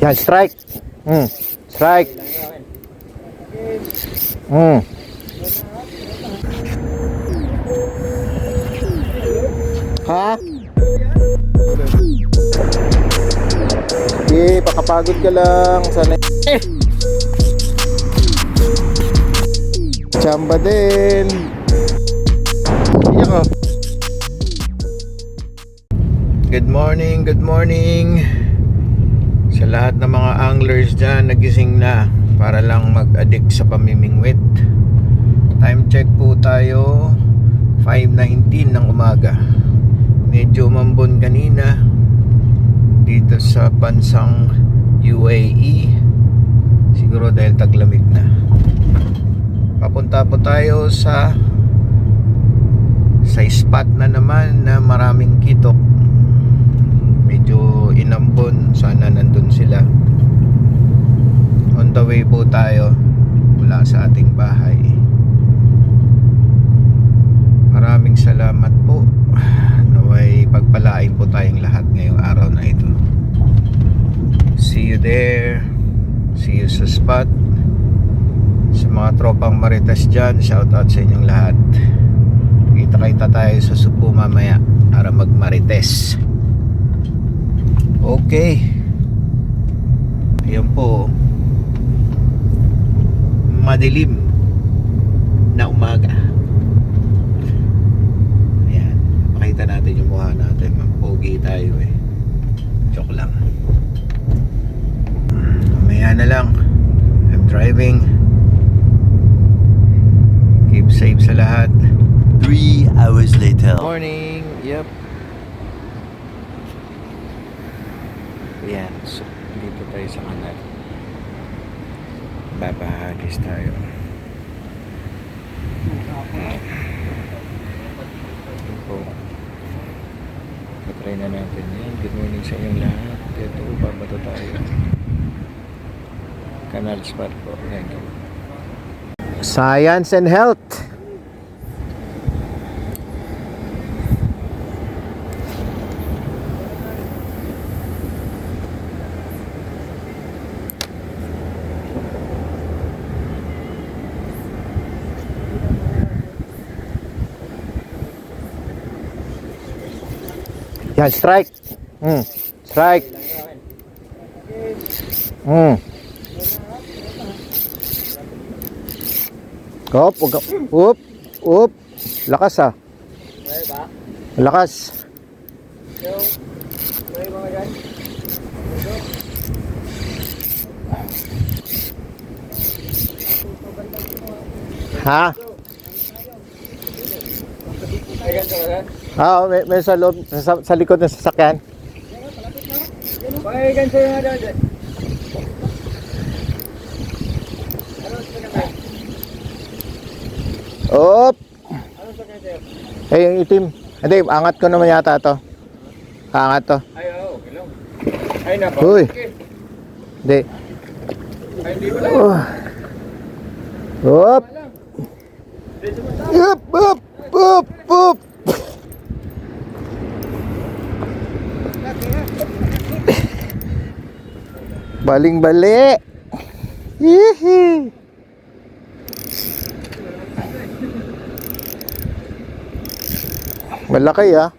Yan, strike. Strike. Ha? Okay, pakapagod ka lang. Sana Chamba din. Iyak. Good morning, good morning sa lahat ng mga anglers dyan. Nagising na para lang mag-addict sa pamimingwit. Time check po tayo 5:19 ng umaga. Medyo umambon kanina dito sa bansang UAE. Siguro dahil taglamig na. Papunta po tayo sa spot na naman na maraming kitok. Medyo inambon, sana nandun sila. On the way po tayo mula sa ating bahay. Maraming salamat po. Naway pagpalain po tayong lahat ngayong araw na ito. See you there. See you sa spot. Sa mga tropang Marites dyan, shoutout sa inyong lahat. Kita-kita tayo sa Subo mamaya para mag-Marites. Okay. Ayan po, madilim na umaga. Ayan, makita natin yung mukha natin. Pogi tayo eh. Joke lang. Mamaya na lang. I'm driving. Keep safe sa lahat. 3 hours later. Morning. Yep. Ayan, so dito tayo sa kanal. Babahagis tayo. Ito. Patry na natin yan. Good morning sa inyong lahat. Ito, babato tayo. Canal spot po. Thank you. Science and health. Yan, strike. Strike. Up, up, up. Lakas ah. Lakas. Ha? May sa loob, sa likod ng sasakyan. Op. Eh, yung itim. Hindi, angat ko naman yata to. Angat to. Ay, oo, ilong. Ay, napa. Uy. Hindi. Ay, hindi ba lang? Op. Up, up, up, up. Baling-bali. Hihi. Malaki ah.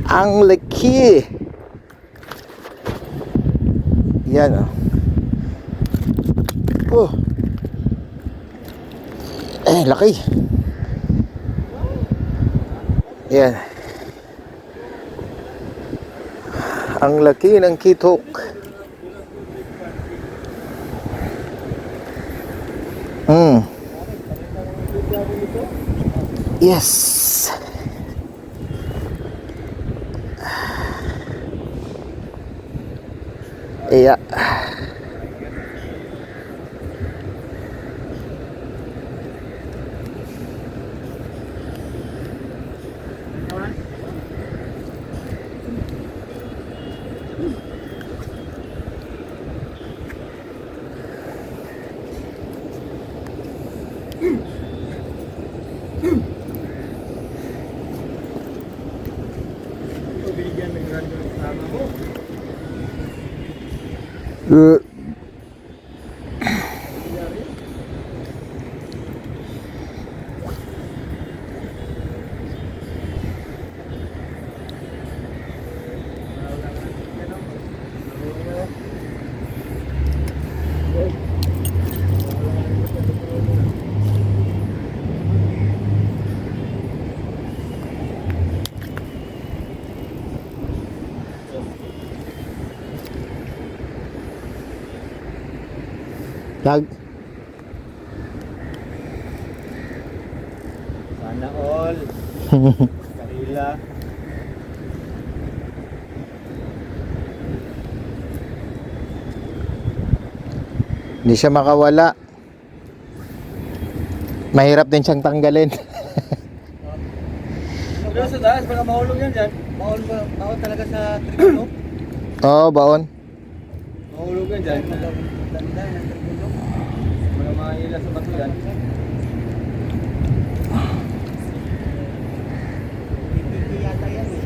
Ang laki. Yan ah. Oh. Laki. Yan. Ang laki ng kitok. Yes. Iya. Lag. Sana all. Kanila. Hindi siya makawala. Mahirap din siyang tanggalin. Pero sa taas, baka mahulog yan dyan. Mahulog talaga sa tribuno. Oo, baon. Mahulog yan dyan. Ganda ng tribuno. Mga mahila sa bato yan. Yata yan eh.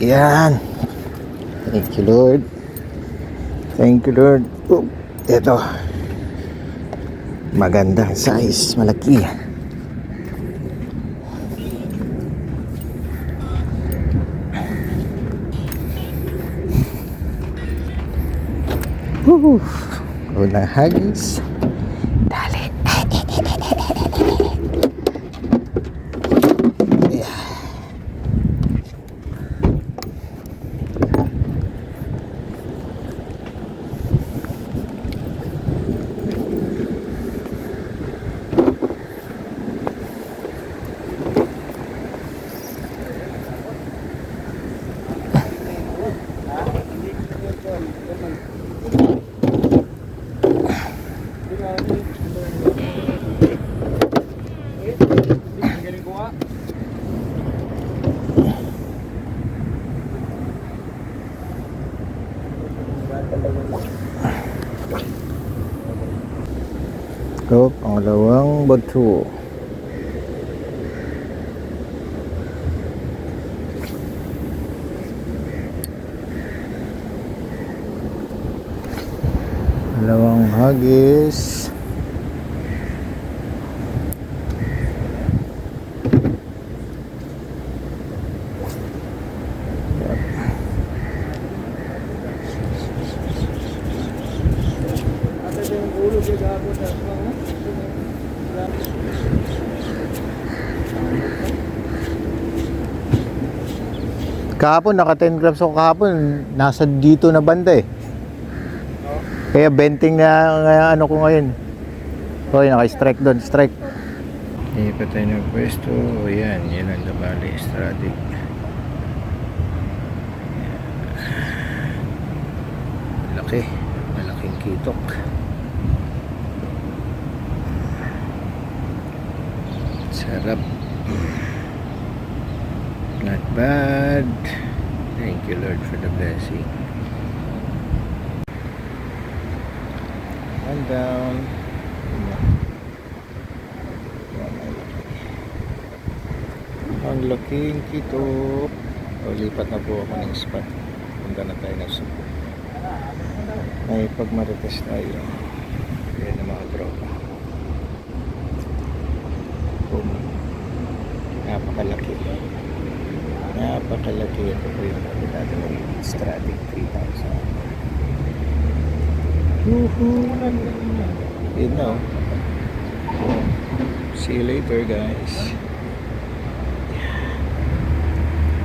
Yan. Thank you, Lord. Thank you, Lord. Oh, ito. Maganda size, malaki. Woo! Unang hagis. Dali. Ito, pangalawang bato. Dalawang hagis. Kahapon, naka 10 grams ako kahapon. Nasa dito na banda eh. Kaya benting na ano ko ngayon. Hoy, naka-strike doon, strike. Hindi pa tayo ng pwesto. O yan, yan ang Labali Stratic. Malaki. Malaking kitok. Sarap. Not bad. Thank you, Lord, for the blessing. One down. Ang laking kitok. O, lipat na po ako ng spot. Punta na tayo ng supo. May pagmarites tayo. Yan ang mga tropa. Boom. Napakalaki. Napakalaki. Ito po yung kapitado ng Stratic 3000. Woohoo! Yun na. See you later, guys.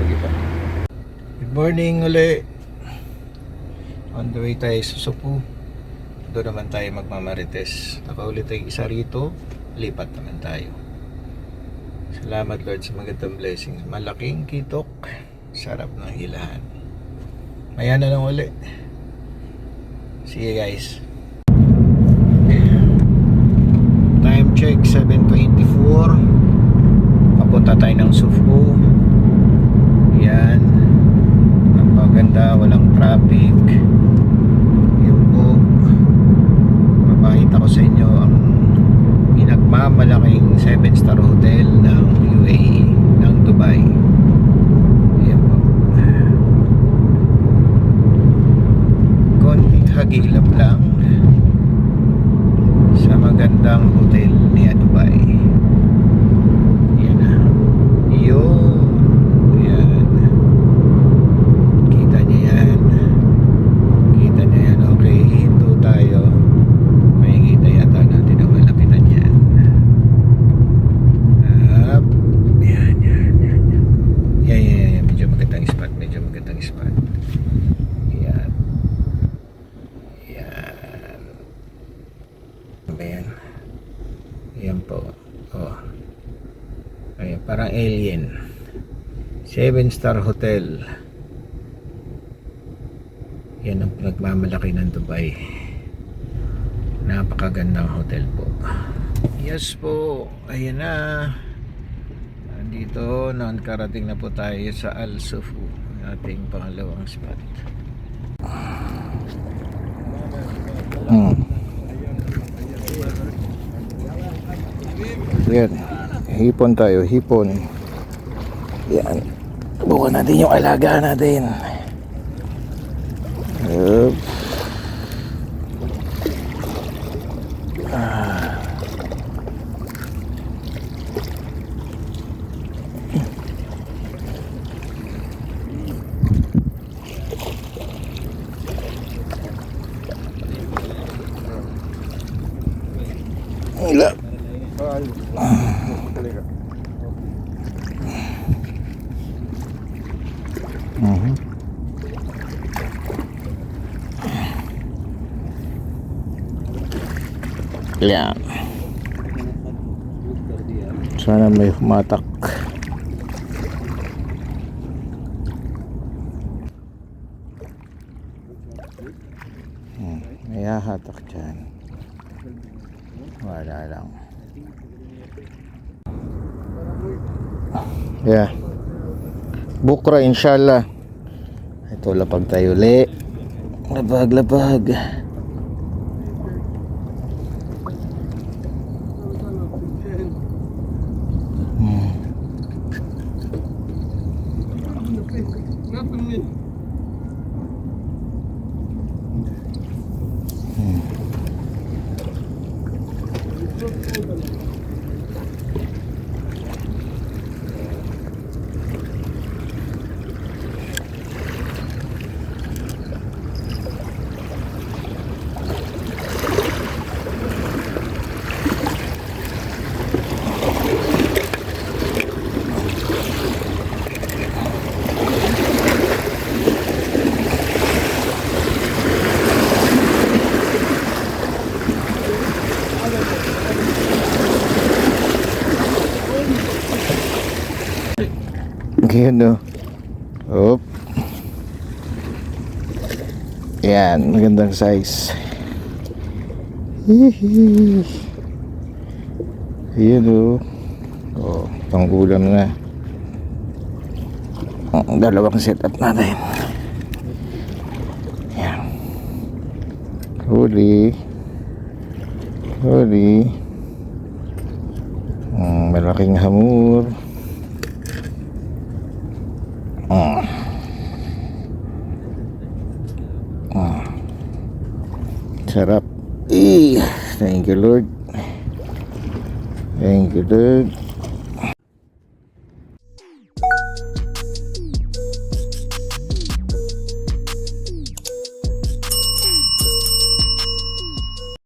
Pag-iba. Good morning uli. On the way tayo sa Supu. Doon naman tayo magmamarites. Nakauli tayo isa rito. Lipat naman tayo. Salamat, Lord, sa magandang blessings. Malaking kitok. Sarap ng hilahan. Maya na lang uli. See you guys. Time check 7:24. Papunta tayo ng Sufu. Yan. Napaganda, walang traffic. Yun po. ihilap lang sa magandang hotel ni Dubai. Yan na. Yun. Yan. Kita niya yan. Kita niya yan. Okay, hinto tayo. May kita yata natin ang malapitan yan. Up. Yan. Yan. Medyo magandang spot. Yan. Ayan. Ayan po. Oh. Ayan, parang alien. 7-star hotel. Yan ang pinagmamalaki ng Dubai. Napakagandang hotel po. Yes po. Ayan na. Dito, nakarating na po tayo sa Al Sufu, ating pangalawang spot. Yan. Hipon tayo, hipon. Yan. Bukan natin yung alaga natin. Yup. Wala. Yan. Sana may humatak. May hahatak dyan. Wala lang. Yeah. Bukra inshallah. Ito lapag tayo uli. Labag. Ganyan no. Op. Yan, magandang size. Hihi. Ayan o. Oh, pang ulam na. Ang dalawang setup natin. Yan. Huli. Malaking hamur. Sarap. Thank you Lord.